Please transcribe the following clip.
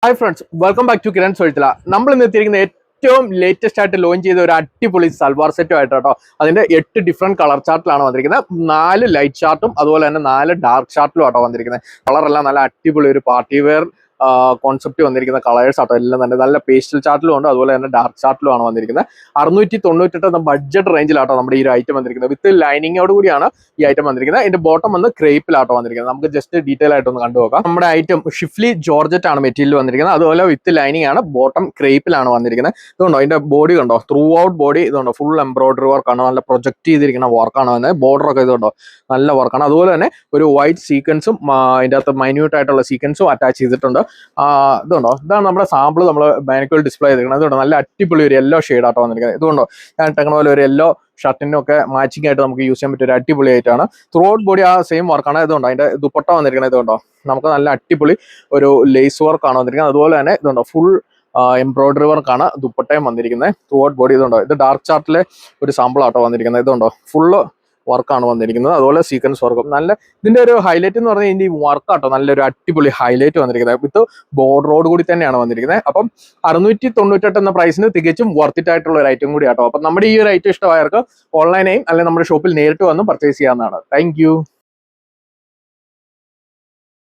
Hi friends, welcome back to Kiran സൊഴിത്തില. നമ്മൾ ഇന്ന് എത്തിയിരിക്കുന്ന ഏറ്റവും ലേറ്റസ്റ്റ് ആയിട്ട് ലോഞ്ച് ചെയ്ത ഒരു അടിപൊളി സൽവാർ സെറ്റും ആയിട്ട് കേട്ടോ. അതിന്റെ 8 ഡിഫറെന്റ് കളർ ചാർട്ടിലാണ് വന്നിരിക്കുന്നത്. 4 ലൈറ്റ് ചാർട്ടും അതുപോലെ തന്നെ 4 ഡാർക്ക് ചാർട്ടിലും ആട്ടോ വന്നിരിക്കുന്നത്. കളറെല്ലാം നല്ല അടിപൊളി ഒരു പാർട്ടി വെയർ കോൺസെപ്റ്റ് വന്നിരിക്കുന്ന കളേഴ്സ് ആട്ടോ. എല്ലാം തന്നെ നല്ല പേസ്റ്റൽ ചാർട്ടിലും ഉണ്ട്, അതുപോലെ തന്നെ ഡാർക്ക് ചാർട്ടിലും ആണ് വന്നിരിക്കുന്നത്. 698 എന്ന ബഡ്ജറ്റ് റേഞ്ചിലാട്ടോ നമ്മുടെ ഈ ഒരു ഐറ്റം വന്നിരിക്കുന്നത്. വിത്ത് ലൈനിങ്ങോട് കൂടിയാണ് ഈ ഐറ്റം വന്നിരിക്കുന്നത്. ഇതിന്റെ ബോട്ടം വന്ന് ക്രേപ്പിലാട്ടോ വന്നിരിക്കുന്നത്. നമുക്ക് ജസ്റ്റ് ഡീറ്റെയിൽ ആയിട്ടൊന്ന് കണ്ടുപോകാം. നമ്മുടെ ഐറ്റം ഷിഫ്ലി ജോർജറ്റ് ആണ് മെറ്റീരിയൽ വന്നിരിക്കുന്നത്. അതുപോലെ വിത്ത് ലൈനിങ് ആണ്, ബോട്ടം ക്രേപ്പിലാണ് വന്നിരിക്കുന്നത്. ഇതുകൊണ്ടോ അതിന്റെ ബോഡി കണ്ടോ, ത്രൂ ഔട്ട് ബോഡി ഇതുണ്ടോ ഫുൾ എംബ്രോയിഡറി വർക്കാണ്, നല്ല പ്രൊജക്ട് ചെയ്തിരിക്കുന്ന വർക്കാണ് വന്നത്. ബോർഡർ ഒക്കെ ഇതുണ്ടോ നല്ല വർക്കാണ്. അതുപോലെ തന്നെ ഒരു വൈറ്റ് സീക്വൻസും അതിൻ്റെ അകത്ത് മൈന്യൂട്ട് ആയിട്ടുള്ള സീക്വൻസും അറ്റാച്ച് ചെയ്തിട്ടുണ്ട്. ഇതുണ്ടോ, ഇതാണ് നമ്മുടെ സാമ്പിൾ നമ്മൾ മാനിക്കുവൽ ഡിസ്പ്ലേ ചെയ്തിരിക്കുന്നത്. ഇതുകൊണ്ടോ നല്ല അടിപൊളി ഒരു യെല്ലോ ഷെയ്ഡ് ആട്ടോ വന്നിരിക്കുന്നത്. ഇതുകൊണ്ടോ ഞാൻ ഇട്ടേക്കുന്ന പോലെ ഒരു യെല്ലോ ഷർട്ടിനും ഒക്കെ മാച്ചിങ് ആയിട്ട് നമുക്ക് യൂസ് ചെയ്യാൻ പറ്റിയ ഒരു അടിപൊളി ആയിട്ടാണ്. ത്രൂ ഔട്ട് ബോഡി ആ സെയിം വർക്കാണ്. ഇതുകൊണ്ടോ അതിന്റെ ദുപ്പട്ട വന്നിരിക്കുന്നത്. ഇതുകൊണ്ടോ നമുക്ക് നല്ല അടിപൊളി ഒരു ലേസ് വർക്കാണ് വന്നിരിക്കുന്നത്. അതുപോലെ തന്നെ ഇതുണ്ടോ ഫുൾ എംബ്രോയിഡറി വർക്കാണ് ദുപ്പട്ടയും വന്നിരിക്കുന്നത്. ത്രൂ ഔട്ട് ബോഡി ഇതുണ്ടോ, ഇത് ഡാർക്ക് ചാർട്ടിലെ ഒരു സാമ്പിൾ ആട്ടോ വന്നിരിക്കുന്നത്. ഇതുണ്ടോ ഫുള്ള് വർക്കാണ് വന്നിരിക്കുന്നത്. അതുപോലെ സീക്വൻസ് വർക്കും നല്ല. ഇതിന്റെ ഒരു ഹൈലൈറ്റ് എന്ന് പറഞ്ഞാൽ ഇതിന്റെ ഈ വർക്കാട്ടോ നല്ലൊരു അടിപൊളി ഹൈലൈറ്റ് വന്നിരിക്കുന്നത്. വിത്ത് ബോർഡറോട് കൂടി തന്നെയാണ് വന്നിരിക്കുന്നത്. അപ്പം 698 എന്ന പ്രൈസിന് തികച്ചും വർത്തിറ്റ് ആയിട്ടുള്ള ഒരു ഐറ്റം കൂടി ആട്ടോ. അപ്പം നമ്മുടെ ഈ ഒരു ഐറ്റം ഇഷ്ടമായവർക്ക് ഓൺലൈനായും അല്ലെങ്കിൽ നമ്മുടെ ഷോപ്പിൽ നേരിട്ട് വന്ന് പർച്ചേസ് ചെയ്യാവുന്നതാണ്. താങ്ക്